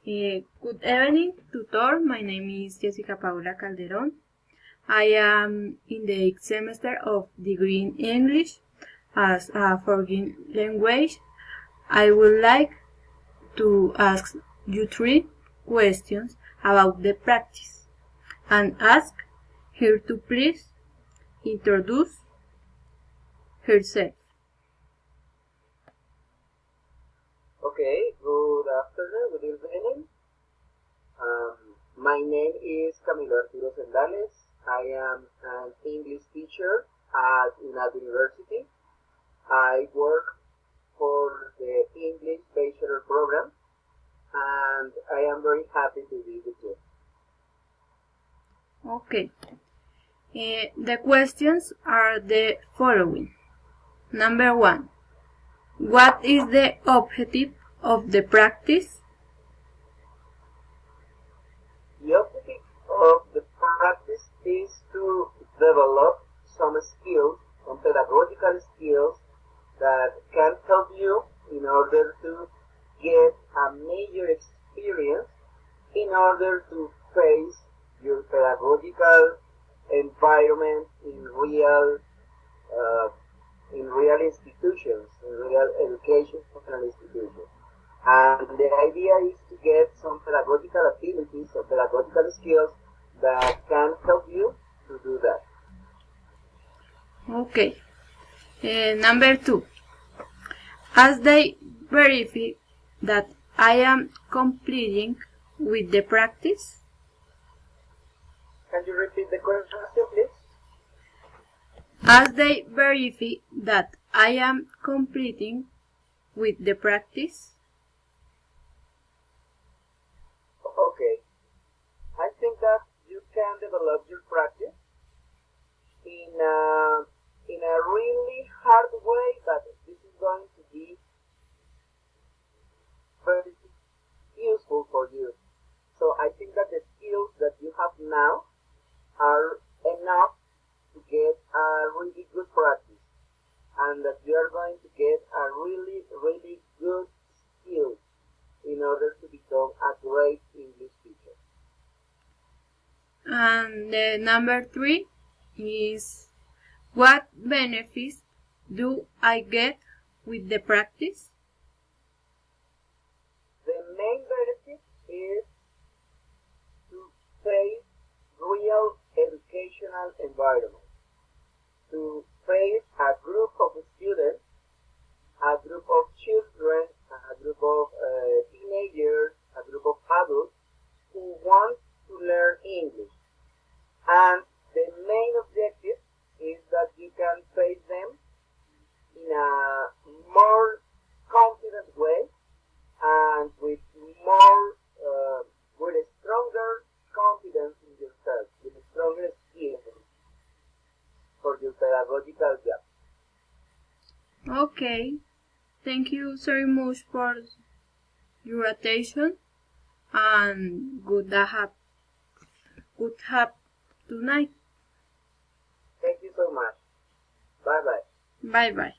Good evening, tutor. My name is Jessica Paula Calderon. I am in the 8th semester of degree in English as a foreign language. I would like to ask you 3 questions about the practice and ask her to please introduce herself. Okay, good afternoon, good evening. My name is Camilo Arturo Sendales. I am an English teacher at UNAD University. I work for the English Bachelor program, and I am very happy to be with you. Okay. The questions are the following. Number 1. What is the objective of the practice? The objective of the practice is to develop some skills, some pedagogical skills that can help you in order to get a major experience in order to face your pedagogical environment in real institutions, in real educational institutions. And the idea is to get some pedagogical abilities or pedagogical skills that can help you to do that. Okay. Number 2. As they verify that I am completing with the practice? Can you repeat the question, please? As they verify that I am completing with the practice? Okay. I think that you can develop your practice in a really hard way, but this is going to be very useful for you. So I think that the skills that you have now are enough to get a really good practice, and that you are going to get a really, really good skill in order to become a great English teacher. And number 3 is, what benefits do I get with the practice? The main benefit is to face real educational environment, to face a group of students, a group of children, a group of teenagers, a group of adults who want to learn English. And the main objective is that you can face them in a more confident way and with a stronger confidence in yourself, with a stronger skills for your pedagogical job. Okay. Thank you very much for your attention and good have tonight. Thank you so much. Bye bye. Bye bye.